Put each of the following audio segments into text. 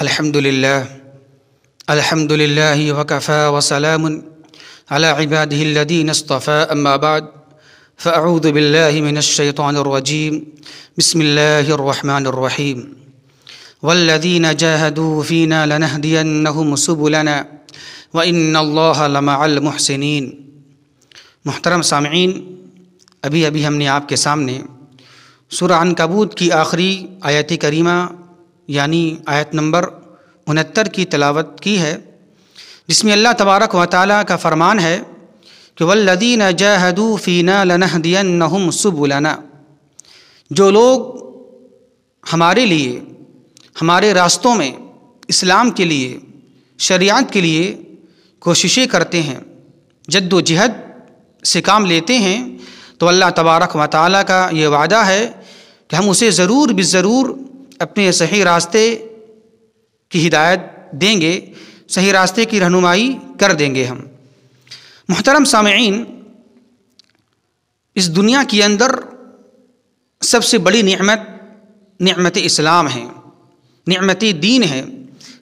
الحمدللہ وکفى وسلام علی عباده الذین اصطفى اما بعد فاعوذ باللہ من الشیطان الرجیم بسم اللہ الرحمن الرحیم والذین جاہدوا فینا لنہدینہم سبلنا وان اللہ لمع المحسنین۔ محترم سامعین، ابھی ہم نے آپ کے سامنے سورہ عنکبوت کی آخری آیت کریمہ یعنی آیت نمبر 69 کی تلاوت کی ہے، جس میں اللہ تبارک و تعالیٰ کا فرمان ہے کہ والذین جاہدوا فینا لنہدینہم سبلنا، جو لوگ ہمارے لیے ہمارے راستوں میں اسلام کے لیے شریعت کے لیے کوششیں کرتے ہیں، جد و جہد سے کام لیتے ہیں، تو اللہ تبارک و تعالیٰ کا یہ وعدہ ہے کہ ہم اسے ضرور بالضرور اپنے صحیح راستے کی ہدایت دیں گے، صحیح راستے کی رہنمائی کر دیں گے ہم۔ محترم سامعین، اس دنیا کے اندر سب سے بڑی نعمت اسلام ہے، نعمت دین ہے۔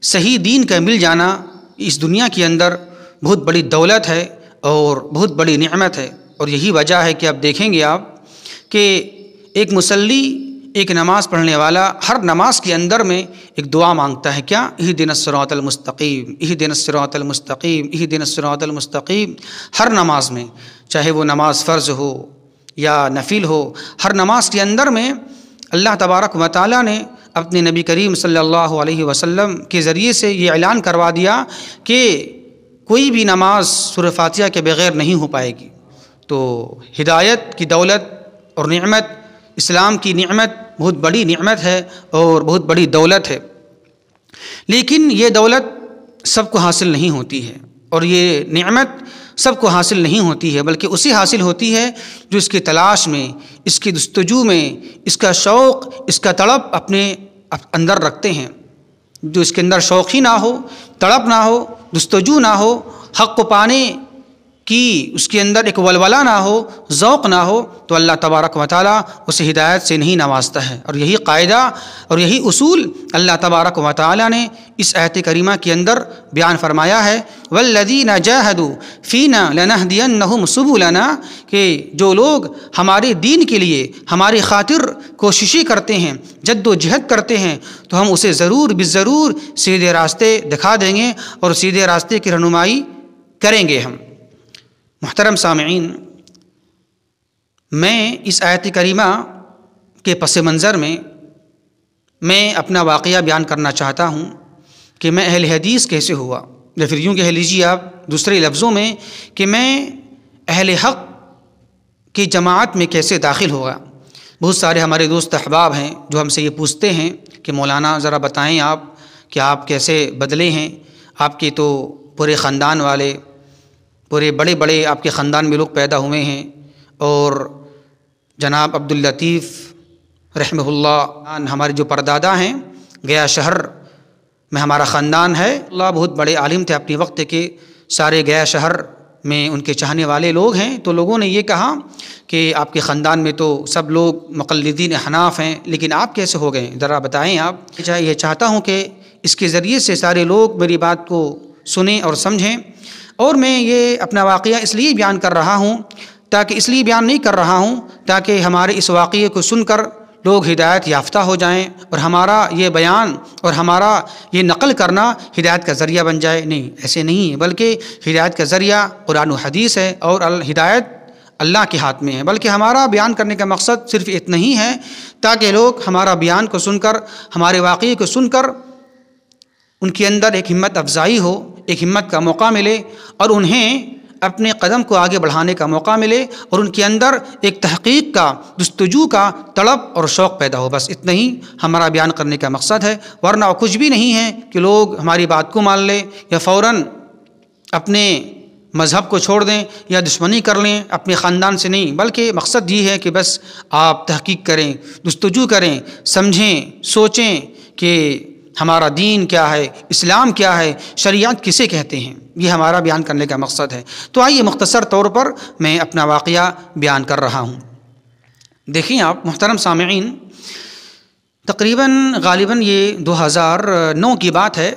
صحیح دین کا مل جانا اس دنیا کے اندر بہت بڑی دولت ہے اور بہت بڑی نعمت ہے، اور یہی وجہ ہے کہ اب دیکھیں گے آپ کہ ایک مصلی، ایک نماز پڑھنے والا ہر نماز کے اندر میں ایک دعا مانگتا ہے، کیا؟ اہدنا الصراط المستقیم، اہدنا الصراط المستقیم، اہدنا الصراط المستقیم۔ ہر نماز میں، چاہے وہ نماز فرض ہو یا نفل ہو، ہر نماز کے اندر میں اللہ تبارک و تعالیٰ نے اپنے نبی کریم صلی اللہ علیہ وسلم کے ذریعے سے یہ اعلان کروا دیا کہ کوئی بھی نماز سورہ فاتحہ کے بغیر نہیں ہو پائے گی۔ تو ہدایت کی دولت اور نعمت، اسلام کی نعمت بہت بڑی نعمت ہے اور بہت بڑی دولت ہے، لیکن یہ دولت سب کو حاصل نہیں ہوتی ہے، اور یہ نعمت سب کو حاصل نہیں ہوتی ہے، بلکہ اسے حاصل ہوتی ہے جو اس کی تلاش میں، اس کی جستجو میں، اس کا شوق، اس کا طلب اپنے اندر رکھتے ہیں۔ جو اس کے اندر شوق ہی نہ ہو، طلب نہ ہو، جستجو نہ ہو، حق کو پانے کی اس کے اندر ایک ولولہ نہ ہو، ذوق نہ ہو، تو اللہ تبارک و تعالیٰ اسے ہدایت سے نہیں نوازتا ہے۔ اور یہی قاعدہ اور یہی اصول اللہ تبارک و تعالیٰ نے اس آیت کریمہ کے اندر بیان فرمایا ہے، والذین جاہدوا فینا لنہدینہم سبلنا، کہ جو لوگ ہمارے دین کے لیے ہماری خاطر کوششیں کرتے ہیں، جد و جہد کرتے ہیں، تو ہم اسے ضرور بالضرور سیدھے راستے دکھا دیں گے اور سیدھے راستے کی رہنمائی کریں گے ہم۔ محترم سامعین، میں اس آیت کریمہ کے پس منظر میں اپنا واقعہ بیان کرنا چاہتا ہوں کہ میں اہل حدیث کیسے ہوا، یا پھر یوں کہہ لیجیے آپ دوسرے لفظوں میں کہ میں اہل حق کی جماعت میں کیسے داخل ہوا۔ بہت سارے ہمارے دوست احباب ہیں جو ہم سے یہ پوچھتے ہیں کہ مولانا ذرا بتائیں آپ کہ آپ کیسے بدلے ہیں، آپ کے تو پورے خاندان والے، پورے بڑے آپ کے خاندان میں لوگ پیدا ہوئے ہیں، اور جناب عبداللطیف رحمہ اللہ ہمارے جو پردادا ہیں، گیا شہر میں ہمارا خاندان ہے۔ اللہ بہت بڑے عالم تھے اپنے وقت کے، سارے گیا شہر میں ان کے چاہنے والے لوگ ہیں۔ تو لوگوں نے یہ کہا کہ آپ کے خاندان میں تو سب لوگ مقلدین احناف ہیں، لیکن آپ کیسے ہو گئے، ذرا بتائیں آپ۔ یہ چاہتا ہوں کہ اس کے ذریعے سے سارے لوگ میری بات کو سنیں اور سمجھیں، اور میں یہ اپنا واقعہ اس لیے بیان کر رہا ہوں، اس لیے بیان نہیں کر رہا ہوں تاکہ ہمارے اس واقعے کو سن کر لوگ ہدایت یافتہ ہو جائیں اور ہمارا یہ بیان اور ہمارا یہ نقل کرنا ہدایت کا ذریعہ بن جائے۔ نہیں، ایسے نہیں ہے، بلکہ ہدایت کا ذریعہ قرآن و حدیث ہے، اور ہدایت اللہ کے ہاتھ میں ہے۔ بلکہ ہمارا بیان کرنے کا مقصد صرف اتنا ہی ہے تاکہ لوگ ہمارا بیان کو سن کر، ہمارے واقعے کو سن کر ان کے اندر ایک ہمت افزائی ہو، ایک ہمت کا موقع ملے، اور انہیں اپنے قدم کو آگے بڑھانے کا موقع ملے، اور ان کے اندر ایک تحقیق کا، جستجو کا طلب اور شوق پیدا ہو۔ بس اتنا ہی ہمارا بیان کرنے کا مقصد ہے، ورنہ کچھ بھی نہیں ہے کہ لوگ ہماری بات کو مان لیں یا فوراً اپنے مذہب کو چھوڑ دیں یا دشمنی کر لیں اپنے خاندان سے۔ نہیں، بلکہ مقصد یہ ہے کہ بس آپ تحقیق کریں، جستجو کریں، سمجھیں، سوچیں کہ ہمارا دین کیا ہے، اسلام کیا ہے، شریعت کسے کہتے ہیں۔ یہ ہمارا بیان کرنے کا مقصد ہے۔ تو آئیے مختصر طور پر میں اپنا واقعہ بیان کر رہا ہوں۔ دیکھیں آپ محترم سامعین، تقریباً غالباً یہ 2009 کی بات ہے.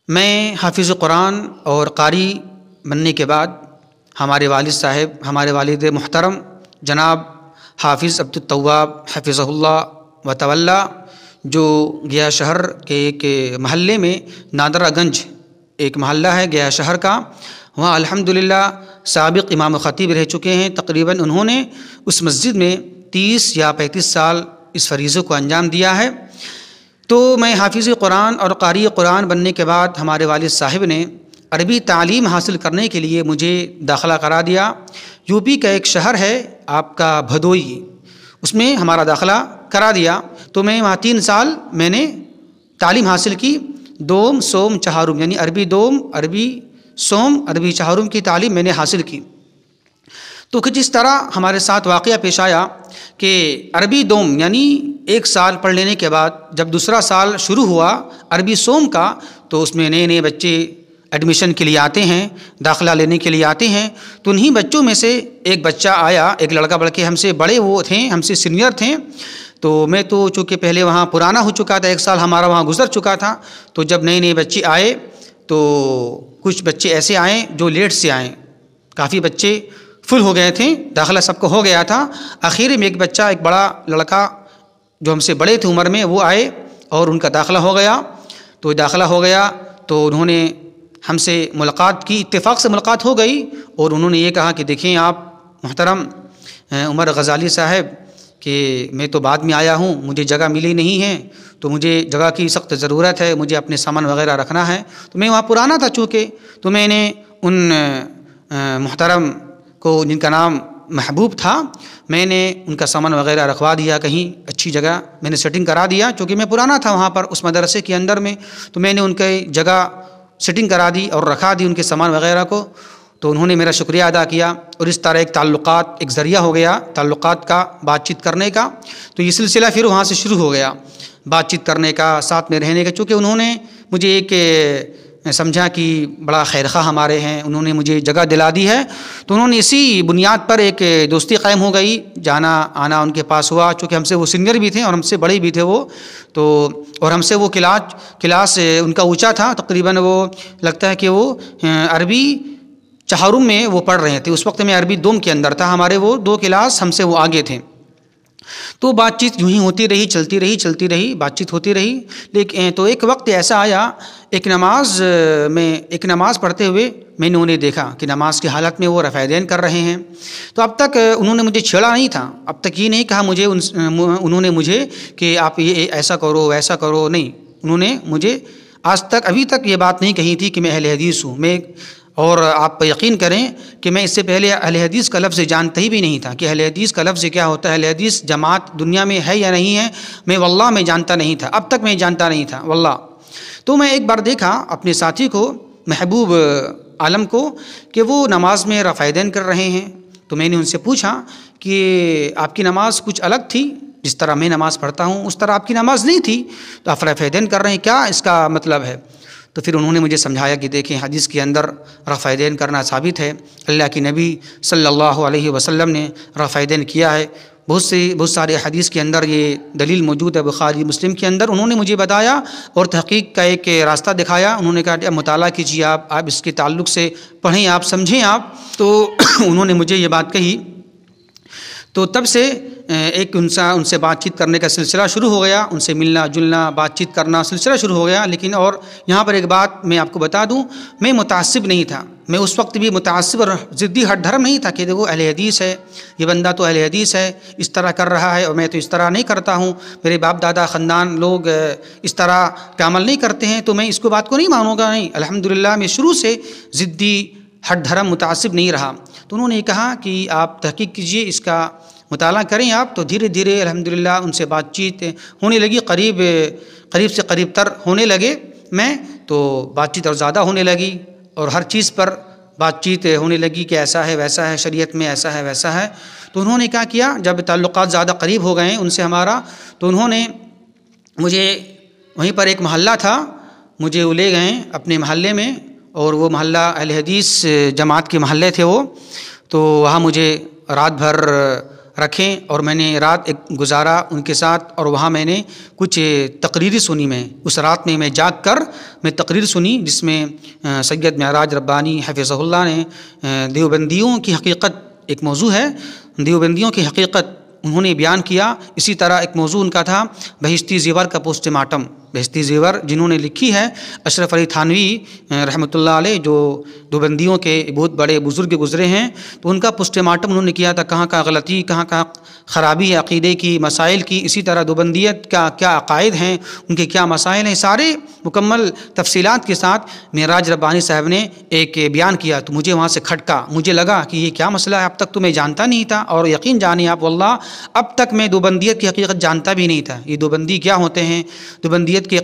میں حافظ قرآن اور قاری بننے کے بعد ہمارے والد صاحب، ہمارے والد محترم جناب حافظ عبدالتواب حفظہ اللہ و تولی، جو گیا شہر کے ایک محلے میں نادرہ گنج ایک محلہ ہے گیا شہر کا، وہاں الحمدللہ سابق امام و خطیب رہ چکے ہیں. تقریباً انہوں نے اس مسجد میں 30 یا 35 سال اس فریضے کو انجام دیا ہے. تو میں حافظ قرآن اور قاری قرآن بننے کے بعد ہمارے والد صاحب نے عربی تعلیم حاصل کرنے کے لیے مجھے داخلہ کرا دیا. یو پی کا ایک شہر ہے آپ کا بھدوئی، اس میں ہمارا داخلہ کرا دیا. تو میں وہاں 3 سال میں نے تعلیم حاصل کی. دوم سوم چہارم یعنی عربی دوم، عربی سوم، عربی چہارم کی تعلیم میں نے حاصل کی. تو کچھ اس طرح ہمارے ساتھ واقعہ پیش آیا کہ عربی دوم یعنی 1 سال پڑھ لینے کے بعد جب دوسرا سال شروع ہوا عربی سوم کا، تو اس میں نئے بچے ایڈمیشن کے لیے آتے ہیں، داخلہ لینے کے لیے آتے ہیں. تو انہی بچوں میں سے ایک بچہ آیا، ایک لڑکا، بلکہ ہم سے بڑے وہ تھے، ہم سے سینئر تھے. تو میں تو چونکہ پہلے وہاں پرانا ہو چکا تھا، 1 سال ہمارا وہاں گزر چکا تھا. تو جب نئے بچے آئے تو کچھ بچے ایسے آئے جو لیٹ سے آئے، کافی بچے فل ہو گئے تھے، داخلہ سب کو ہو گیا تھا. آخر میں ایک بچہ، ایک بڑا لڑکا جو ہم سے بڑے تھے عمر میں، وہ آئے اور ان کا داخلہ ہو گیا. تو داخلہ ہو گیا تو انہوں نے ہم سے ملاقات کی، اتفاق سے ملاقات ہو گئی، اور انہوں نے یہ کہا کہ دیکھیں آپ محترم عمر غزالی صاحب، کہ میں تو بعد میں آیا ہوں، مجھے جگہ ملی نہیں ہے، تو مجھے جگہ کی سخت ضرورت ہے، مجھے اپنے سامان وغیرہ رکھنا ہے. تو میں وہاں پرانا تھا چونکہ، تو میں نے ان محترم کو جن کا نام محبوب تھا، میں نے ان کا سامان وغیرہ رکھوا دیا کہیں اچھی جگہ، میں نے سیٹنگ کرا دیا. چونکہ میں پرانا تھا وہاں پر اس مدرسے کے اندر میں، تو میں نے ان کی جگہ سیٹنگ کرا دی اور رکھا دی ان کے سامان وغیرہ کو. تو انہوں نے میرا شکریہ ادا کیا، اور اس طرح ایک تعلقات، ایک ذریعہ ہو گیا تعلقات کا، بات چیت کرنے کا. تو یہ سلسلہ پھر وہاں سے شروع ہو گیا، بات چیت کرنے کا، ساتھ میں رہنے کا. چونکہ انہوں نے مجھے ایک سمجھا کہ بڑا خیرخواہ ہمارے ہیں، انہوں نے مجھے جگہ دلا دی ہے. تو انہوں نے اسی بنیاد پر ایک دوستی قائم ہو گئی، جانا آنا ان کے پاس ہوا. چونکہ ہم سے وہ سینئر بھی تھے اور ہم سے بڑے بھی تھے وہ، تو اور ہم سے وہ کلاس ان کا اونچا تھا. تقریباً وہ لگتا ہے کہ وہ عربی چہارم میں وہ پڑھ رہے تھے. اس وقت میں عربی دوم کے اندر تھا، ہمارے وہ 2 کلاس ہم سے وہ آگے تھے. تو بات چیت یوں ہی ہوتی رہی، چلتی رہی، بات چیت ہوتی رہی. لیکن تو ایک وقت ایسا آیا، ایک نماز پڑھتے ہوئے میں نے انہیں دیکھا کہ نماز کی حالت میں وہ رفع دین کر رہے ہیں. تو اب تک انہوں نے مجھے چھیڑا نہیں تھا، اب تک یہ نہیں کہا انہوں نے مجھے کہ آپ یہ ایسا کرو ویسا کرو، نہیں. انہوں نے مجھے آج تک، ابھی تک یہ بات نہیں کہی تھی کہ میں اہل حدیث ہوں. اور آپ یقین کریں کہ میں اس سے پہلے اہل حدیث کا لفظ جانتا ہی بھی نہیں تھا کہ اہل حدیث کا لفظ کیا ہوتا ہے، اہل حدیث جماعت دنیا میں ہے یا نہیں ہے. میں واللہ میں جانتا نہیں تھا، اب تک میں جانتا نہیں تھا واللہ. تو میں ایک بار دیکھا اپنے ساتھی کو، محبوب عالم کو، کہ وہ نماز میں رفع دین کر رہے ہیں. تو میں نے ان سے پوچھا کہ آپ کی نماز کچھ الگ تھی، جس طرح میں نماز پڑھتا ہوں اس طرح آپ کی نماز نہیں تھی، تو آپ رفع دین کر رہے ہیں، کیا اس کا مطلب ہے؟ تو پھر انہوں نے مجھے سمجھایا کہ دیکھیں حدیث کے اندر رفع دین کرنا ثابت ہے، اللہ کی نبی صلی اللہ علیہ وسلم نے رفع دین کیا ہے. بہت سارے حدیث کے اندر یہ دلیل موجود ہے، بخاری مسلم کے اندر. انہوں نے مجھے بتایا اور تحقیق کا ایک راستہ دکھایا. انہوں نے کہا مطالعہ کیجیے، آپ اس کے تعلق سے پڑھیں، آپ سمجھیں آپ. تو انہوں نے مجھے یہ بات کہی. تو تب سے ایک ان سے بات چیت کرنے کا سلسلہ شروع ہو گیا، ان سے ملنا جلنا، بات چیت کرنا سلسلہ شروع ہو گیا. لیکن اور یہاں پر ایک بات میں آپ کو بتا دوں، میں متعصب نہیں تھا. میں اس وقت بھی متعصب اور ضدی ہٹ دھرم نہیں تھا کہ دیکھو اہل حدیث ہے، یہ بندہ تو اہل حدیث ہے، اس طرح کر رہا ہے اور میں تو اس طرح نہیں کرتا ہوں، میرے باپ دادا خاندان لوگ اس طرح کا عمل نہیں کرتے ہیں، تو میں اس کو بات کو نہیں مانوں گا. نہیں، الحمدللہ میں شروع سے ضدی ہٹ دھرم متعصب نہیں رہا. تو انہوں نے کہا کہ آپ تحقیق کیجئے، اس کا مطالعہ کریں آپ. تو دھیرے دھیرے الحمدللہ ان سے بات چیت ہونے لگی، قریب سے قریب تر ہونے لگے میں. تو بات چیت اور زیادہ ہونے لگی اور ہر چیز پر بات چیت ہونے لگی کہ ایسا ہے ویسا ہے، شریعت میں ایسا ہے ویسا ہے. تو انہوں نے کیا کیا، جب تعلقات زیادہ قریب ہو گئے ان سے ہمارا، تو انہوں نے مجھے وہیں پر ایک محلہ تھا، مجھے وہ لے گئے اپنے محلے میں، اور وہ محلہ اہل حدیث جماعت کے محلے تھے وہ. تو وہاں مجھے رات بھر رکھیں اور میں نے رات ایک گزارا ان کے ساتھ، اور وہاں میں نے کچھ تقریری سنی. میں اس رات میں جاگ کر میں تقریر سنی جس میں سید معراج ربانی حفظہ اللہ نے دیوبندیوں کی حقیقت، ایک موضوع ہے دیوبندیوں کی حقیقت، انہوں نے بیان کیا. اسی طرح ایک موضوع ان کا تھا بہشتی زیور کا پوسٹ مارٹم. بہشتی زیور جنہوں نے لکھی ہے اشرف علی تھانوی رحمۃ اللہ علیہ، جو دیوبندیوں کے بہت بڑے بزرگ گزرے ہیں، تو ان کا پوسٹ مارٹم انہوں نے کیا تھا، کہاں کہاں غلطی، کہاں کہاں خرابی ہے عقیدے کی، مسائل کی. اسی طرح دیوبندیت کا کیا عقائد ہیں، ان کے کیا مسائل ہیں، سارے مکمل تفصیلات کے ساتھ معراج ربانی صاحب نے ایک بیان کیا. تو مجھے وہاں سے کھٹکا، مجھے لگا کہ یہ کیا مسئلہ ہے، اب تک تو میں جانتا نہیں تھا. اور یقین جانیں آپ واللہ اب تک میں دیوبندیت کی حقیقت جانتا بھی نہیں تھا. یہ دیوبندی کیا ہوتے ہیں، دیوبندیت کے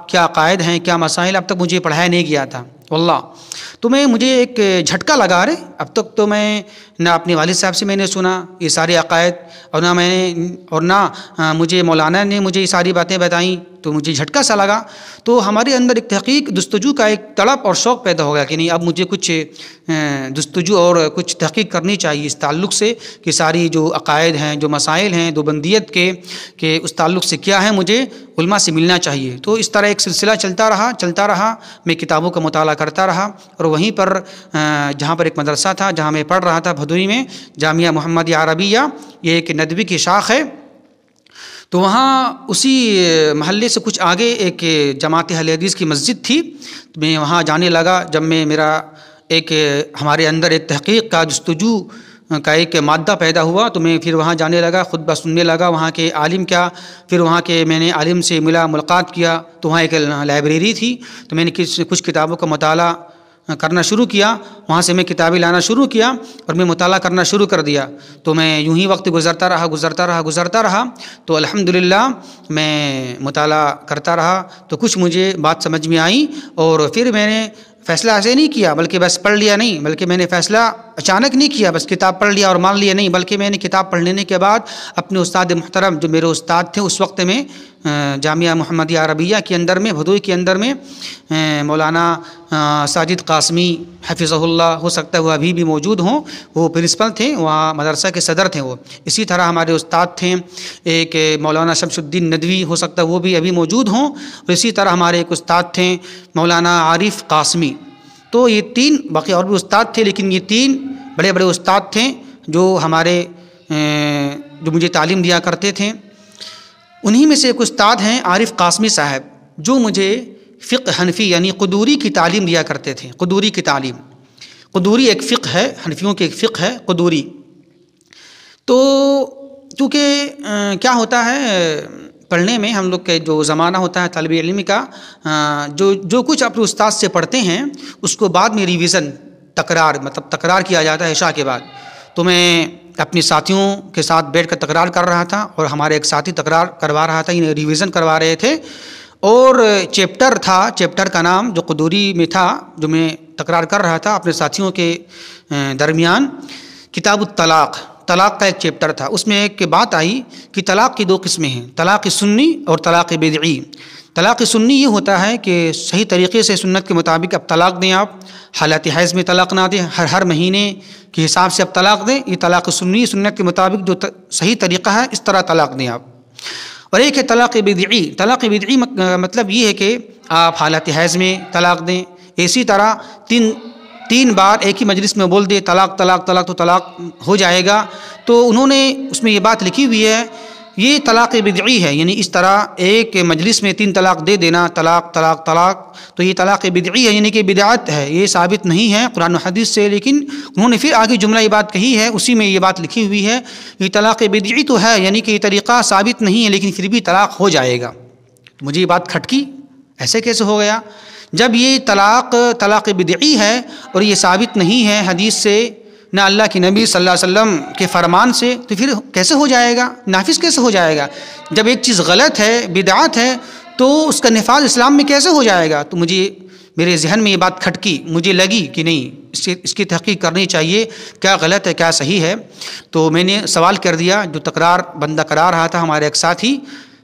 کیا عقائد ہیں، کیا مسائل، اب تک مجھے پڑھایا نہیں گیا تھا واللہ. تو مجھے ایک جھٹکا لگا رہے، اب تک تو میں نہ اپنے والد صاحب سے میں نے سنا یہ سارے عقائد، اور نہ مجھے مولانا نے مجھے یہ ساری باتیں بتائیں، تو مجھے جھٹکا سا لگا. تو ہمارے اندر ایک تحقیق جستجو کا ایک تڑپ اور شوق پیدا ہو گیا کہ نہیں، اب مجھے کچھ جستجو اور کچھ تحقیق کرنی چاہیے اس تعلق سے کہ ساری جو عقائد ہیں، جو مسائل ہیں دیوبندیت کے، کہ اس تعلق سے کیا ہے، مجھے علماء سے ملنا چاہیے. تو اس طرح ایک سلسلہ چلتا رہا. میں کتابوں کا مطالعہ کرتا رہا، اور وہیں پر جہاں پر ایک مدرسہ تھا جہاں میں پڑھ رہا تھا بھدوئی میں، جامعہ محمدیہ عربیہ، یہ ایک ندوی کی شاخ ہے. تو وہاں اسی محلے سے کچھ آگے ایک جماعت اہل حدیث کی مسجد تھی. میں وہاں جانے لگا. جب میں میرا ہمارے اندر ایک تحقیق کا جستجو کا ایک مادہ پیدا ہوا، تو میں پھر وہاں جانے لگا، خطبہ سننے لگا وہاں کے عالم کیا. پھر وہاں کے میں نے عالم سے ملاقات کیا، تو وہاں ایک لائبریری تھی، تو میں نے کچھ کتابوں کا مطالعہ کرنا شروع کیا. وہاں سے میں کتابیں لانا شروع کیا اور میں مطالعہ کرنا شروع کر دیا. تو میں یوں ہی وقت گزرتا رہا. تو الحمدللہ میں مطالعہ کرتا رہا، تو کچھ مجھے بات سمجھ میں آئی. اور پھر میں نے فیصلہ ایسے نہیں کیا، بلکہ بس پڑھ لیا نہیں، بلکہ میں نے فیصلہ اچانک نہیں کیا بس کتاب پڑھ لیا اور مان لیا نہیں، بلکہ میں نے کتاب پڑھ لینے کے بعد اپنے استاد محترم جو میرے استاد تھے اس وقت میں جامعہ محمدیہ عربیہ کے اندر میں، بھدوئی کے اندر میں، مولانا ساجد قاسمی حفظہ اللہ، ہو سکتا ہے وہ ابھی بھی موجود ہوں، وہ پرنسپل تھے وہاں، مدرسہ کے صدر تھے وہ. اسی طرح ہمارے استاد تھے ایک مولانا شمس الدین ندوی، ہو سکتا ہے وہ بھی ابھی موجود ہوں. اور اسی طرح ہمارے ایک استاد تھے مولانا عارف قاسمی. تو یہ تین، باقی اور بھی استاد تھے، لیکن یہ تین بڑے بڑے استاد تھے جو ہمارے جو مجھے تعلیم دیا کرتے تھے. انہی میں سے ایک استاد ہیں عارف قاسمی صاحب، جو مجھے فقہ حنفی یعنی قدوری کی تعلیم دیا کرتے تھے. قدوری کی تعلیم، قدوری ایک فقہ ہے، حنفیوں کی ایک فقہ ہے قدوری. تو چونکہ کیا ہوتا ہے پڑھنے میں، ہم لوگ کے جو زمانہ ہوتا ہے طالب علم کا، جو کچھ اپنے استاد سے پڑھتے ہیں اس کو بعد میں ریویژن، تکرار کیا جاتا ہے عشاء کے بعد. تو میں اپنے ساتھیوں کے ساتھ بیٹھ کر تکرار کر رہا تھا، اور ہمارے ایک ساتھی تکرار کروا رہا تھا، انہیں ریویژن کروا رہے تھے. اور چیپٹر کا نام جو قدوری میں تھا، جو میں تکرار کر رہا تھا اپنے ساتھیوں کے درمیان، کتاب الطلاق، طلاق کا ایک چیپٹر تھا. اس میں ایک بات آئی کہ طلاق کی دو قسمیں ہیں، طلاق سنی اور طلاق بدعی. طلاق سنی یہ ہوتا ہے کہ صحیح طریقے سے سنت کے مطابق اب طلاق دیں، آپ حالت حیض میں طلاق نہ دیں، ہر مہینے کے حساب سے اب طلاق دیں. یہ طلاق سنی، سنت کے مطابق جو صحیح طریقہ ہے اس طرح طلاق دیں آپ. اور ایک ہے طلاق بدعی. طلاق بدعی مطلب یہ ہے کہ آپ حالت حیض میں طلاق دیں، اسی طرح تین بار ایک ہی مجلس میں بول دے طلاق طلاق طلاق تو طلاق ہو جائے گا. تو انہوں نے اس میں یہ بات لکھی ہوئی ہے، یہ طلاق بدعی ہے، یعنی اس طرح ایک مجلس میں 3 طلاق دے دینا، طلاق طلاق طلاق، تو یہ طلاق بدعی ہے، یعنی کہ بدعت ہے، یہ ثابت نہیں ہے قرآن و حدیث سے. لیکن انہوں نے پھر آگے جملہ یہ بات کہی ہے، اسی میں یہ بات لکھی ہوئی ہے، یہ طلاق بدعی تو ہے، یعنی کہ یہ طریقہ ثابت نہیں ہے لیکن پھر بھی طلاق ہو جائے گا. مجھے یہ بات کھٹکی، ایسے کیسے ہو گیا؟ جب یہ طلاق بدعی ہے اور یہ ثابت نہیں ہے حدیث سے، نہ اللہ کے نبی صلی اللہ علیہ وسلم کے فرمان سے، تو پھر کیسے ہو جائے گا؟ نافذ کیسے ہو جائے گا؟ جب ایک چیز غلط ہے، بدعت ہے، تو اس کا نفاذ اسلام میں کیسے ہو جائے گا؟ تو میرے ذہن میں یہ بات کھٹکی، مجھے لگی کہ نہیں، اس کی تحقیق کرنی چاہیے، کیا غلط ہے کیا صحیح ہے. تو میں نے سوال کر دیا، جو تکرار بندہ کرا رہا تھا ہمارے ایک ساتھی،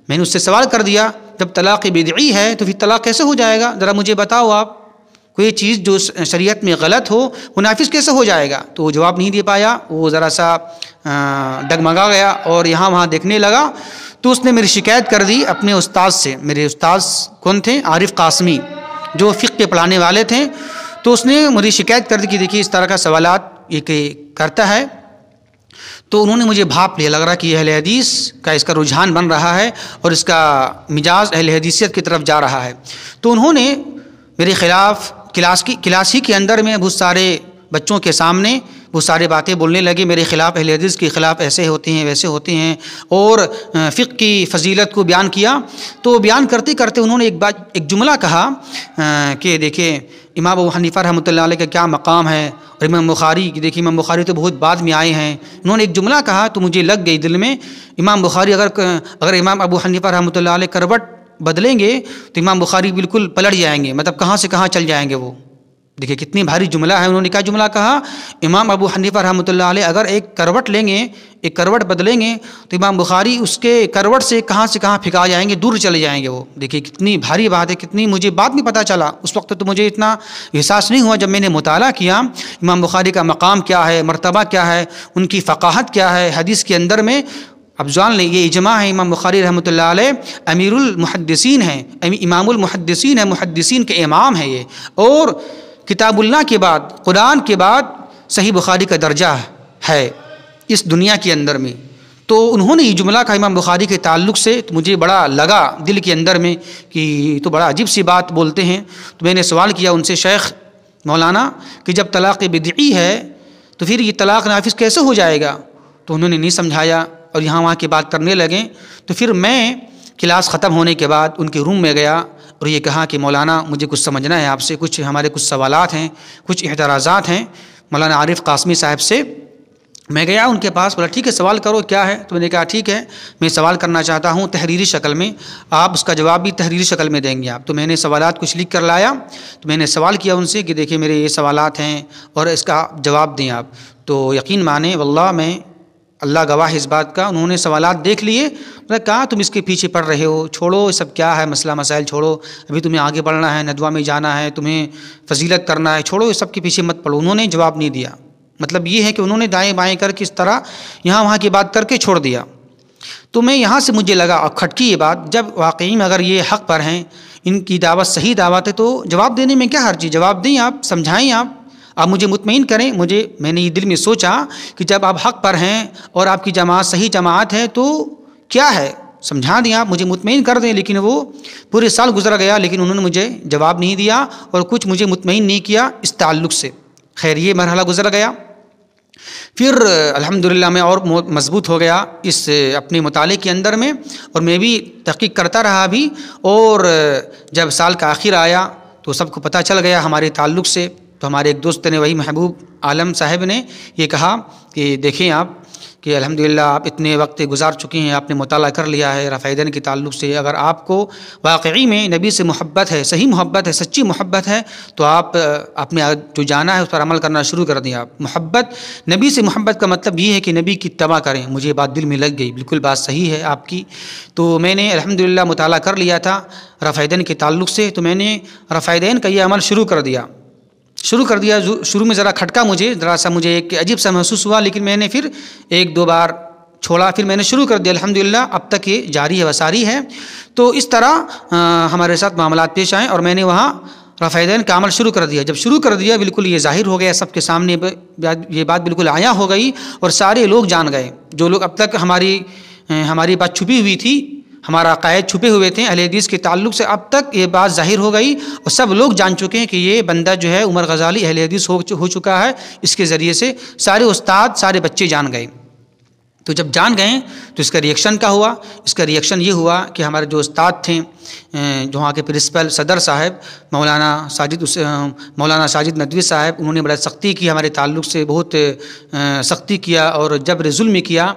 میں نے اس سے سوال کر دیا، جب طلاق بدعی ہے تو پھر طلاق کیسے ہو جائے گا؟ ذرا مجھے بتاؤ آپ، کوئی چیز جو شریعت میں غلط ہو وہ نافذ کیسے ہو جائے گا؟ تو وہ جواب نہیں دے پایا، وہ ذرا سا ڈگمگا گیا اور یہاں وہاں دیکھنے لگا۔ تو اس نے میری شکایت کر دی اپنے استاذ سے۔ میرے استاذ کون تھے؟ عارف قاسمی، جو فقہ کے پڑھانے والے تھے۔ تو اس نے میری شکایت کر دی کہ دیکھیے اس طرح کا سوالات یہ کرتا ہے۔ تو انہوں نے مجھے بھاپ لیا، لگ رہا کہ یہ اہل حدیث کا اس کا رجحان بن رہا ہے اور اس کا مزاج اہل حدیثیت کی طرف جا رہا ہے۔ تو انہوں نے میرے خلاف کلاس ہی کے اندر میں بہت سارے بچوں کے سامنے وہ سارے باتیں بولنے لگے میرے خلاف، اہل حدیث کے خلاف ایسے ہوتے ہیں ویسے ہوتے ہیں، اور فقہ کی فضیلت کو بیان کیا۔ تو بیان کرتے کرتے انہوں نے ایک جملہ کہا کہ دیکھیں امام ابو حنیفہ رحمۃ اللہ علیہ کا کیا مقام ہے، اور امام بخاری کی دیکھیے، امام بخاری تو بہت بعد میں آئے ہیں۔ انہوں نے ایک جملہ کہا تو مجھے لگ گئی دل میں، امام بخاری اگر امام ابو حنیفہ رحمۃ اللہ علیہ کروٹ بدلیں گے تو امام بخاری بالکل پلٹ جائیں گے، مطلب کہاں سے کہاں چل جائیں گے وہ۔ دیکھیے کتنی بھاری جملہ ہے۔ انہوں نے کیا جملہ کہا؟ امام ابو حنیفہ رحمۃ اللہ علیہ اگر ایک کروٹ لیں گے، ایک کروٹ بدلیں گے تو امام بخاری اس کے کروٹ سے کہاں پھکا جائیں گے، دور چلے جائیں گے وہ۔ دیکھیے کتنی بھاری بات ہے، کتنی مجھے بعد میں پتہ چلا، اس وقت تو مجھے اتنا احساس نہیں ہوا۔ جب میں نے مطالعہ کیا امام بخاری کا مقام کیا ہے، مرتبہ کیا ہے، ان کی فقاہت کیا ہے حدیث کے اندر میں، اب جان لیں یہ اجماع ہے امام بخاری رحمۃ اللہ علیہ امیر المحدثین ہیں، امام المحدثین ہیں، محدثین کے امام ہیں یہ، اور کتاب اللہ کے بعد، قرآن کے بعد صحیح بخاری کا درجہ ہے اس دنیا کے اندر میں۔ تو انہوں نے یہ جملہ کہا امام بخاری کے تعلق سے، تو مجھے بڑا لگا دل کے اندر میں کہ یہ تو بڑا عجیب سی بات بولتے ہیں۔ تو میں نے سوال کیا ان سے، شیخ مولانا کہ جب طلاق بدعی ہے تو پھر یہ طلاق نافذ کیسے ہو جائے گا؟ تو انہوں نے نہیں سمجھایا اور یہاں وہاں کی بات کرنے لگے۔ تو پھر میں کلاس ختم ہونے کے بعد ان کے روم میں گیا اور یہ کہا کہ مولانا مجھے کچھ سمجھنا ہے آپ سے، ہمارے کچھ سوالات ہیں، کچھ اعتراضات ہیں مولانا عارف قاسمی صاحب سے۔ میں گیا ان کے پاس، بولا ٹھیک ہے سوال کرو کیا ہے؟ تو میں نے کہا ٹھیک ہے میں سوال کرنا چاہتا ہوں تحریری شکل میں، آپ اس کا جواب بھی تحریری شکل میں دیں گے آپ۔ تو میں نے سوالات کچھ لکھ کر لایا، تو میں نے سوال کیا ان سے کہ دیکھیے میرے یہ سوالات ہیں اور اس کا جواب دیں آپ۔ تو یقین مانیں واللہ میں اللہ گواہ اس بات کا، انہوں نے سوالات دیکھ لیے، میں نے کہا تم اس کے پیچھے پڑ رہے ہو، چھوڑو یہ سب کیا ہے، مسئلہ مسائل چھوڑو، ابھی تمہیں آگے بڑھنا ہے، ندوہ میں جانا ہے، تمہیں فضیلت کرنا ہے، چھوڑو یہ سب کے پیچھے مت پڑو۔ انہوں نے جواب نہیں دیا، مطلب یہ ہے کہ انہوں نے دائیں بائیں کر کے اس طرح یہاں وہاں کی بات کر کے چھوڑ دیا۔ تو میں یہاں سے مجھے لگا اور کھٹکی یہ بات، جب واقعی میں اگر یہ حق پر ہیں، ان کی دعوت صحیح دعوت ہے، تو جواب دینے میں کیا حرج ہے؟ جواب دیں آپ، سمجھائیں آپ مجھے مطمئن کریں۔ میں نے یہ دل میں سوچا کہ جب آپ حق پر ہیں اور آپ کی جماعت صحیح جماعت ہے تو کیا ہے، سمجھا دیں آپ، مجھے مطمئن کر دیں۔ لیکن وہ پورے سال گزر گیا لیکن انہوں نے مجھے جواب نہیں دیا اور کچھ مجھے مطمئن نہیں کیا اس تعلق سے۔ خیر یہ مرحلہ گزر گیا، پھر الحمدللہ میں اور مضبوط ہو گیا اس اپنے مطالعے کے اندر میں، اور میں بھی تحقیق کرتا رہا بھی، اور جب سال کا آخر آیا تو سب کو پتہ چل گیا ہمارے تعلق سے۔ تو ہمارے ایک دوست نے، وہی محبوب عالم صاحب نے یہ کہا کہ دیکھیں آپ کہ الحمدللہ آپ اتنے وقت گزار چکے ہیں، آپ نے مطالعہ کر لیا ہے رفع یدین کے تعلق سے، اگر آپ کو واقعی میں نبی سے محبت ہے، صحیح محبت ہے، سچی محبت ہے، تو آپ اپنے جو جانا ہے اس پر عمل کرنا شروع کر دیں۔ آپ محبت، نبی سے محبت کا مطلب یہ ہے کہ نبی کی اتباع کریں۔ مجھے بات دل میں لگ گئی، بالکل بات صحیح ہے آپ کی۔ تو میں نے الحمدللہ مطالعہ کر لیا تھا رفع یدین کے تعلق سے، تو میں نے رفع یدین کا یہ عمل شروع کر دیا۔ شروع میں ذرا کھٹکا، ذرا سا مجھے ایک عجیب سا محسوس ہوا، لیکن میں نے پھر ایک دو بار چھوڑا، پھر میں نے شروع کر دیا الحمدللہ، اب تک یہ جاری ہے وساری ہے۔ تو اس طرح ہمارے ساتھ معاملات پیش آئیں اور میں نے وہاں رفع یدین کا عمل شروع کر دیا۔ جب شروع کر دیا بالکل یہ ظاہر ہو گیا، سب کے سامنے یہ بات بالکل عیاں ہو گئی اور سارے لوگ جان گئے، جو لوگ اب تک ہماری بات چھپی ہوئی تھی، ہمارا عقائد چھپے ہوئے تھے اہل حدیث کے تعلق سے، اب تک یہ بات ظاہر ہو گئی اور سب لوگ جان چکے ہیں کہ یہ بندہ جو ہے عمر غزالی اہل حدیث ہو چکا ہے۔ اس کے ذریعے سے سارے استاد، سارے بچے جان گئے۔ تو جب جان گئے تو اس کا ریئیکشن کیا ہوا؟ اس کا ریئیکشن یہ ہوا کہ ہمارے جو استاد تھے، جو وہاں کے پرنسپل صدر صاحب مولانا ساجد ندوی صاحب، انہوں نے بڑا سختی کی ہمارے تعلق سے، بہت سختی کیا اور جبر ظلم کیا،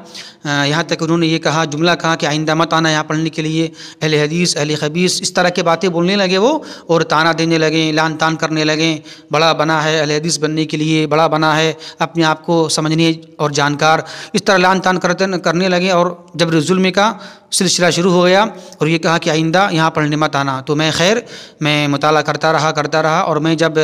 یہاں تک انہوں نے یہ کہا، جملہ کہا کہ آئندہ مت آنا یہاں پڑھنے کے لیے، اہل حدیث، اہل خبیث، اس طرح کے باتیں بولنے لگے وہ، اور تانا دینے لگے، لان تان کرنے لگے، بڑا بنا ہے اہل حدیث بننے کے لیے، بڑا بنا ہے اپنے آپ کو سمجھنے اور جانکار، اس طرح لان تان کرنے لگے اور جبر ظلم کا سلسلہ شروع ہو گیا اور یہ کہا کہ آئندہ یہاں پڑھنے مت آنا. تو میں مطالعہ کرتا رہا اور میں جب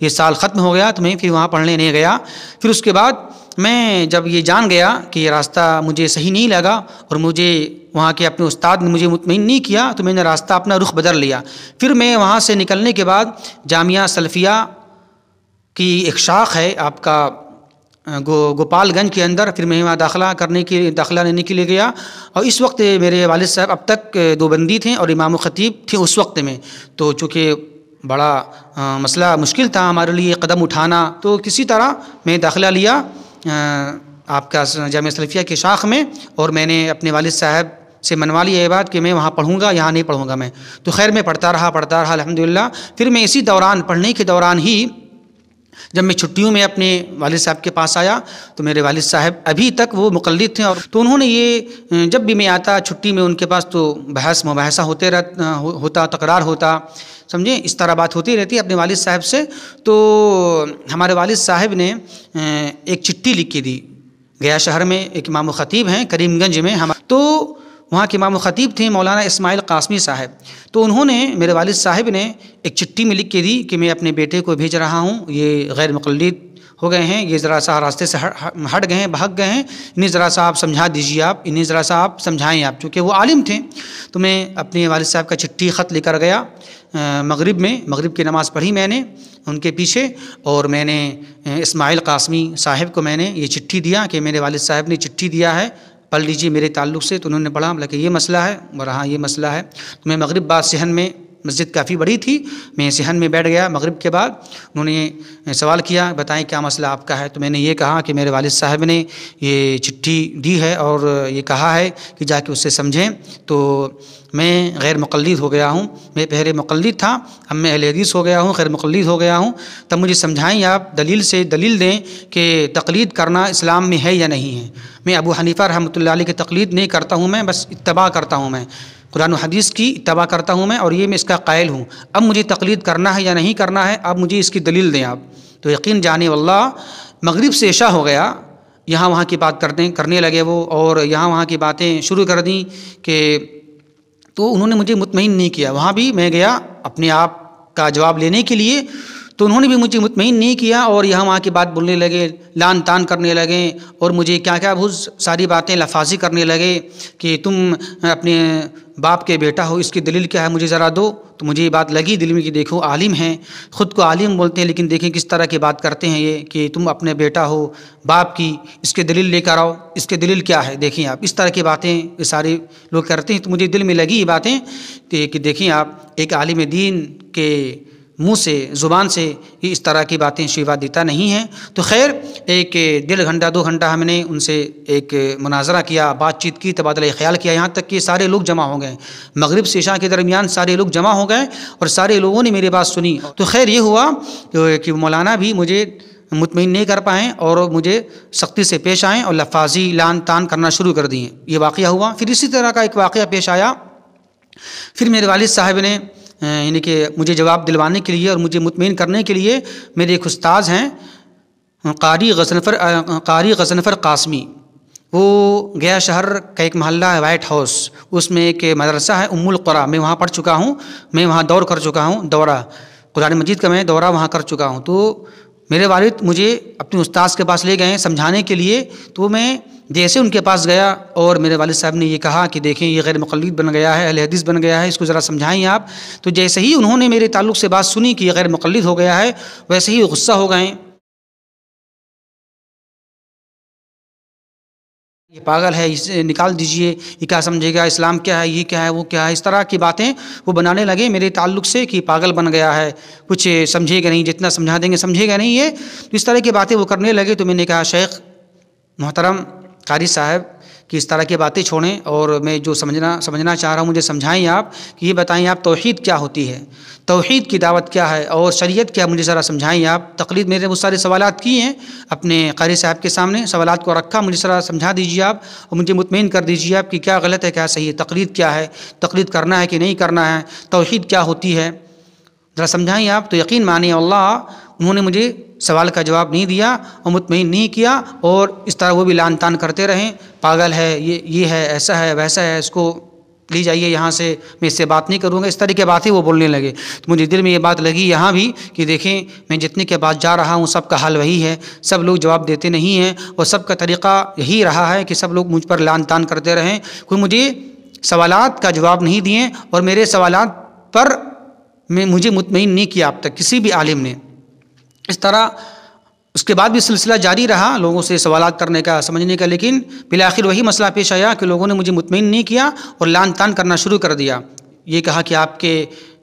یہ سال ختم ہو گیا تو میں پھر وہاں پڑھنے نہیں گیا. پھر اس کے بعد میں جب یہ جان گیا کہ یہ راستہ مجھے صحیح نہیں لگا اور مجھے وہاں کے اپنے استاد نے مجھے مطمئن نہیں کیا تو میں نے راستہ اپنا رخ بدل لیا. پھر میں وہاں سے نکلنے کے بعد جامعہ سلفیہ کی ایک شاخ ہے آپ کا گوپال گنج کے اندر، پھر میں وہاں داخلہ لینے کے لیے گیا. اور اس وقت میرے والد صاحب اب تک دو بندی تھے اور امام و خطیب تھے اس وقت میں. تو چونکہ بڑا مسئلہ مشکل تھا ہمارے لیے قدم اٹھانا، تو کسی طرح میں داخلہ لیا آپ کا جامعہ سلفیہ کی شاخ میں، اور میں نے اپنے والد صاحب سے منوا لیا یہ بات کہ میں وہاں پڑھوں گا، یہاں نہیں پڑھوں گا میں. تو خیر میں پڑھتا رہا الحمدللہ. پھر میں اسی دوران پڑھنے کے دوران ہی جب میں چھٹیوں میں اپنے والد صاحب کے پاس آیا تو میرے والد صاحب ابھی تک وہ مقلد تھے، اور تو انہوں نے یہ جب بھی میں آتا چھٹی میں ان کے پاس تو بحث مباحثہ ہوتا تکرار ہوتا، سمجھیں، اس طرح بات ہوتی رہتی اپنے والد صاحب سے. تو ہمارے والد صاحب نے ایک چٹھی لکھ کے دی. گیا شہر میں ایک امام و خطیب ہیں کریم گنج میں، تو وہاں کے امام و خطیب تھے مولانا اسماعیل قاسمی صاحب. تو انہوں نے میرے والد صاحب نے ایک چٹھی میں لکھ کے دی کہ میں اپنے بیٹے کو بھیج رہا ہوں، یہ غیر مقلد ہو گئے ہیں، یہ ذرا سا راستے سے ہٹ گئے ہیں، بھگ گئے ہیں، انہیں ذرا سا آپ سمجھا دیجیے، انہیں ذرا سا آپ سمجھائیں آپ، چونکہ وہ عالم تھے. تو میں اپنے والد صاحب کا چٹھی خط لے کر گیا مغرب کی نماز پڑھی میں نے ان کے پیچھے، اور میں نے اسماعیل قاسمی صاحب کو میں نے یہ چٹھی دیا کہ میرے والد صاحب نے چٹھی دیا ہے، پڑھ لیجیے میرے تعلق سے. تو انہوں نے پڑھا، بلکہ یہ مسئلہ ہے، اور ہاں یہ مسئلہ ہے. تو میں مغرب بعد صحن میں، مسجد کافی بڑی تھی، میں صحن میں بیٹھ گیا مغرب کے بعد. انہوں نے سوال کیا، بتائیں کیا مسئلہ آپ کا ہے. تو میں نے یہ کہا کہ میرے والد صاحب نے یہ چٹھی دی ہے اور یہ کہا ہے کہ جا کے اس سے سمجھیں. تو میں غیر مقلد ہو گیا ہوں، میں پہلے مقلد تھا، اب میں اہل حدیث ہو گیا ہوں، غیر مقلد ہو گیا ہوں. تب مجھے سمجھائیں آپ، دلیل دیں کہ تقلید کرنا اسلام میں ہے یا نہیں ہے. میں ابو حنیفہ رحمۃ اللہ علیہ کی تقلید نہیں کرتا ہوں، میں بس اتباع کرتا ہوں، میں قرآن و حدیث کی اتباع کرتا ہوں میں، اور یہ میں اس کا قائل ہوں. اب مجھے تقلید کرنا ہے یا نہیں کرنا ہے، اب مجھے اس کی دلیل دیں آپ. تو یقین جانے واللہ مغرب سے عشاء ہو گیا، یہاں وہاں کی بات کرنے لگے وہ، اور یہاں وہاں کی باتیں شروع کر دیں کہ تو انہوں نے مجھے مطمئن نہیں کیا. وہاں بھی میں گیا اپنے آپ کا جواب لینے کے لیے، تو انہوں نے بھی مجھے مطمئن نہیں کیا، اور یہاں وہاں کی بات بولنے لگے، لان تان کرنے لگے، اور مجھے کیا بہت ساری باتیں لفاظی کرنے لگے کہ تم اپنے باپ کے بیٹا ہو، اس کی دلیل کیا ہے مجھے ذرا دو. تو مجھے یہ بات لگی دل میں کہ دیکھو عالم ہیں، خود کو عالم بولتے ہیں، لیکن دیکھیں کس طرح کی بات کرتے ہیں یہ کہ تم اپنے بیٹا ہو باپ کی، اس کے دلیل لے کر آؤ، اس کے دلیل کیا ہے. دیکھیں آپ اس طرح کی باتیں یہ سارے لوگ کرتے ہیں. تو مجھے دل میں لگی یہ باتیں کہ دیکھیں آپ ایک عالم دین کے منہ سے، زبان سے یہ اس طرح کی باتیں شیوا دیتا نہیں ہے. تو خیر ایک 1.5 گھنٹہ 2 گھنٹہ ہم نے ان سے ایک مناظرہ کیا، بات چیت کی، تبادلہ خیال کیا، یہاں تک کہ سارے لوگ جمع ہو گئے. مغرب سے عشاء کے درمیان سارے لوگ جمع ہو گئے اور سارے لوگوں نے میری بات سنی. تو خیر یہ ہوا کہ مولانا بھی مجھے مطمئن نہیں کر پائیں اور مجھے سختی سے پیش آئیں اور لفاظی لان تان کرنا شروع کر دیے. یہ واقعہ ہوا. پھر اسی طرح کا ایک واقعہ پیش آیا. پھر میرے والد صاحب نے یعنی کہ مجھے جواب دلوانے کے لیے اور مجھے مطمئن کرنے کے لیے میرے ایک استاذ ہیں قاری غضنفر قاسمی، وہ گیا شہر کا ایک محلہ ہے وائٹ ہاؤس، اس میں ایک مدرسہ ہے ام القریٰ، میں وہاں پڑھ چکا ہوں، میں وہاں دور کر چکا ہوں، دورہ قرآن مجید کا میں دورہ وہاں کر چکا ہوں. تو میرے والد مجھے اپنے استاذ کے پاس لے گئے سمجھانے کے لیے. تو میں جیسے ان کے پاس گیا اور میرے والد صاحب نے یہ کہا کہ دیکھیں یہ غیر مقلد بن گیا ہے، اہل حدیث بن گیا ہے، اس کو ذرا سمجھائیں آپ. تو جیسے ہی انہوں نے میرے تعلق سے بات سنی کہ یہ غیر مقلد ہو گیا ہے، ویسے ہی غصہ ہو گئے، یہ پاگل ہے، اسے نکال دیجئے، یہ کیا سمجھے گا، اسلام کیا ہے، یہ کیا ہے، وہ کیا ہے، اس طرح کی باتیں وہ بنانے لگے میرے تعلق سے کہ پاگل بن گیا ہے، کچھ سمجھے گا نہیں، جتنا سمجھا دیں گے سمجھے گا نہیں یہ. تو اس طرح کی باتیں وہ کرنے لگے. تو میں نے کہا شیخ محترم قاری صاحب کہ اس طرح کی باتیں چھوڑیں اور میں جو سمجھنا چاہ رہا ہوں مجھے سمجھائیں آپ کہ یہ بتائیں آپ توحید کیا ہوتی ہے، توحید کی دعوت کیا ہے اور شریعت کیا، مجھے ذرا سمجھائیں آپ. تقلید میرے بہت سارے سوالات کیے ہیں اپنے قاری صاحب کے سامنے، سوالات کو رکھا، مجھے ذرا سمجھا دیجیے آپ اور مجھے مطمئن کر دیجیے آپ کہ کیا غلط ہے کیا صحیح ہے، تقلید کیا ہے، تقلید کرنا ہے کہ نہیں کرنا ہے، توحید کیا ہوتی ہے، ذرا سمجھائیں آپ. تو یقین مانیے اللہ انہوں نے مجھے سوال کا جواب نہیں دیا اور مطمئن نہیں کیا، اور اس طرح وہ بھی لان تان کرتے رہیں، پاگل ہے، یہ ہے، ایسا ہے، ویسا ہے، اس کو لی جائیے یہاں سے، میں اس سے بات نہیں کروں گا، اس طرح کی باتیں وہ بولنے لگے۔ تو مجھے دل میں یہ بات لگی یہاں بھی کہ دیکھیں میں جتنے کے پاس جا رہا ہوں سب کا حال وہی ہے، سب لوگ جواب دیتے نہیں ہیں، اور سب کا طریقہ یہی رہا ہے کہ سب لوگ مجھ پر لان تان کرتے رہیں، کوئی مجھے سوالات کا جواب نہیں دیے، اور میرے سوالات پر مجھے مطمئن نہیں کیا اب تک کسی بھی عالم نے۔ اس طرح اس کے بعد بھی سلسلہ جاری رہا لوگوں سے سوالات کرنے کا، سمجھنے کا، لیکن بالآخر وہی مسئلہ پیش آیا کہ لوگوں نے مجھے مطمئن نہیں کیا اور لان تان کرنا شروع کر دیا۔ یہ کہا کہ آپ کے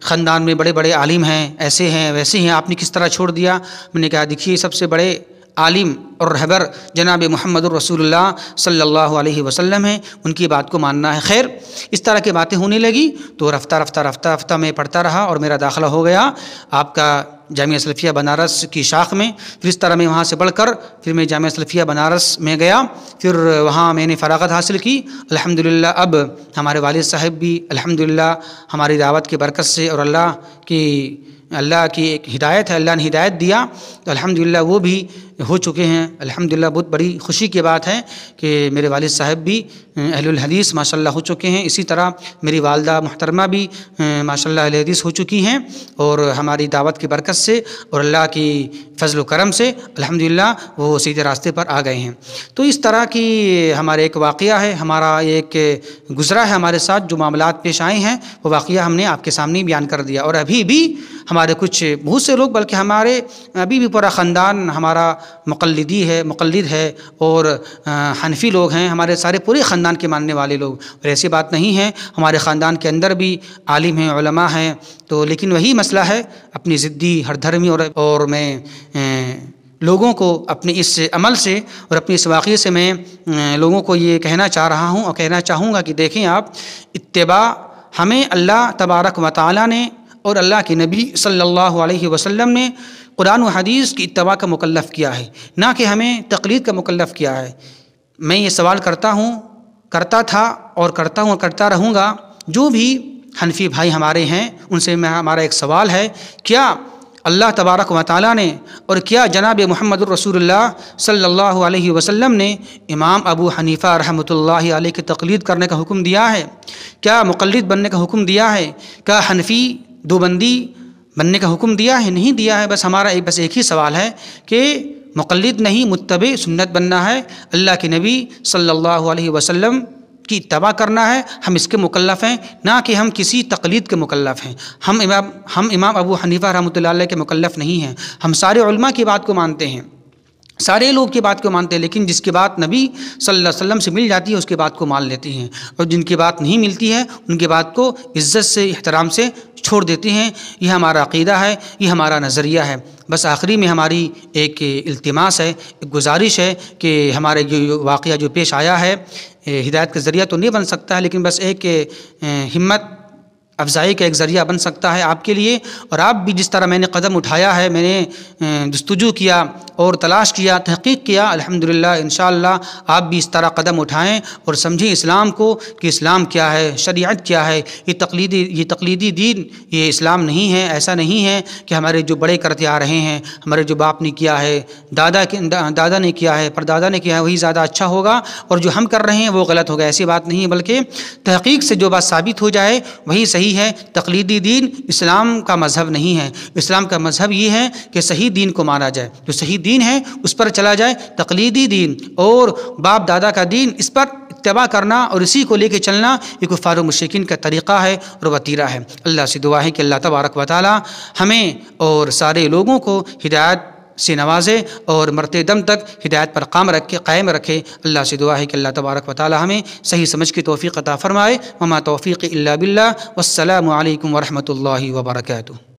خاندان میں بڑے بڑے عالم ہیں، ایسے ہیں ویسے ہیں، آپ نے کس طرح چھوڑ دیا؟ میں نے کہا دیکھیے سب سے بڑے عالم اور رہبر جناب محمد الرسول اللہ صلی اللہ علیہ وسلم ہیں، ان کی بات کو ماننا ہے۔ خیر اس طرح کی باتیں ہونے لگی تو رفتہ میں پڑھتا رہا، اور میرا داخلہ ہو گیا آپ کا جامعہ سلفیہ بنارس کی شاخ میں۔ پھر اس طرح میں وہاں سے بڑھ کر پھر میں جامعہ سلفیہ بنارس میں گیا، پھر وہاں میں نے فراغت حاصل کی الحمدللہ۔ اب ہمارے والد صاحب بھی الحمدللہ ہماری دعوت کی برکت سے اور اللہ کی ایک ہدایت ہے، اللہ نے ہدایت دیا تو الحمدللہ وہ بھی ہو چکے ہیں الحمدللہ۔ بہت بڑی خوشی کی بات ہے کہ میرے والد صاحب بھی اہل الحدیث ماشاءاللہ ہو چکے ہیں، اسی طرح میری والدہ محترمہ بھی ماشاءاللہ اہل حدیث ہو چکی ہیں، اور ہماری دعوت کی برکت سے اور اللہ کی فضل و کرم سے الحمدللہ وہ سیدھے راستے پر آ گئے ہیں۔ تو اس طرح کی ہمارا ایک واقعہ ہے، ہمارا ایک گزرا ہے ہمارے ساتھ، جو معاملات پیش آئے ہیں وہ واقعہ ہم نے آپ کے سامنے بیان کر دیا۔ اور ابھی بھی ہمارے کچھ بہت سے لوگ، بلکہ ہمارے ابھی بھی پورا خاندان ہمارا مقلد ہے، اور حنفی لوگ ہیں، ہمارے سارے پورے خاندان کے ماننے والے لوگ، اور ایسی بات نہیں ہے، ہمارے خاندان کے اندر بھی عالم ہیں، علماء ہیں، تو لیکن وہی مسئلہ ہے اپنی ضدی ہر دھرمی، اور میں لوگوں کو اپنے اس عمل سے اور اپنے اس واقعے سے میں لوگوں کو یہ کہنا چاہ رہا ہوں اور کہنا چاہوں گا کہ دیکھیں آپ، اتباع ہمیں اللہ تبارک و تعالیٰ نے اور اللہ کے نبی صلی اللہ علیہ وسلم نے قرآن و حدیث کی اتباع کا مکلف کیا ہے، نہ کہ ہمیں تقلید کا مکلف کیا ہے۔ میں یہ سوال کرتا تھا اور کرتا ہوں اور کرتا رہوں گا، جو بھی حنفی بھائی ہمارے ہیں ان سے ہمارا ایک سوال ہے، کیا اللہ تبارک و تعالیٰ نے اور کیا جناب محمد الرسول اللہ صلی اللہ علیہ وسلم نے امام ابو حنیفہ رحمۃ اللہ علیہ کی تقلید کرنے کا حکم دیا ہے؟ کیا مقلد بننے کا حکم دیا ہے؟ کیا حنفی دیوبندی بننے کا حکم دیا ہے؟ نہیں دیا ہے۔ بس ہمارا ایک ہی سوال ہے کہ مقلد نہیں، متبع سنت بننا ہے، اللہ کے نبی صلی اللہ علیہ وسلم کی اتباع کرنا ہے، ہم اس کے مکلف ہیں، نہ کہ ہم کسی تقلید کے مکلف ہیں۔ ہم امام ابو حنیفہ رحمۃ اللہ علیہ کے مکلف نہیں ہیں، ہم سارے علماء کی بات کو مانتے ہیں، سارے لوگ کی بات کو مانتے ہیں، لیکن جس کی بات نبی صلی اللہ علیہ وسلم سے مل جاتی ہے اس کی بات کو مان لیتے ہیں، اور جن کی بات نہیں ملتی ہے ان کی بات کو عزت سے احترام سے چھوڑ دیتے ہیں۔ یہ ہمارا عقیدہ ہے، یہ ہمارا نظریہ ہے۔ بس آخری میں ہماری ایک التماس ہے، ایک گزارش ہے کہ ہمارے جو واقعہ جو پیش آیا ہے ہدایت کا ذریعہ تو نہیں بن سکتا ہے، لیکن بس ایک ہمت افزائی کا ایک ذریعہ بن سکتا ہے آپ کے لیے، اور آپ بھی جس طرح میں نے قدم اٹھایا ہے، میں نے جستجو کیا اور تلاش کیا، تحقیق کیا، الحمدللہ انشاءاللہ آپ بھی اس طرح قدم اٹھائیں اور سمجھیں اسلام کو کہ اسلام کیا ہے، شریعت کیا ہے۔ یہ تقلیدی دین یہ اسلام نہیں ہے۔ ایسا نہیں ہے کہ ہمارے جو بڑے کرتے آ رہے ہیں، ہمارے جو باپ نے کیا ہے، دادا نے کیا ہے، پردادا نے کیا ہے، وہی زیادہ اچھا ہوگا، اور جو ہم کر رہے ہیں وہ غلط ہوگا، ایسی بات نہیں ہے، بلکہ تحقیق سے جو بات ثابت ہو جائے وہی صحیح ہے۔ تقلیدی دین اسلام کا مذہب نہیں ہے، اسلام کا مذہب یہ ہے کہ صحیح دین کو مانا جائے، جو صحیح دین ہے اس پر چلا جائے۔ تقلیدی دین اور باپ دادا کا دین، اس پر اتباع کرنا اور اسی کو لے کے چلنا یہ کفار و مشرکین کا طریقہ ہے اور وتیرہ ہے۔ اللہ سے دعا ہے کہ اللہ تبارک و تعالی ہمیں اور سارے لوگوں کو ہدایت سے نوازے اور مرتے دم تک ہدایت پر قائم رکھے۔ اللہ سے دعا ہے کہ اللہ تبارک و تعالی ہمیں صحیح سمجھ کی توفیق عطا فرمائے۔ وما توفیق الا باللہ، والسلام علیکم ورحمۃ اللہ وبرکاتہ۔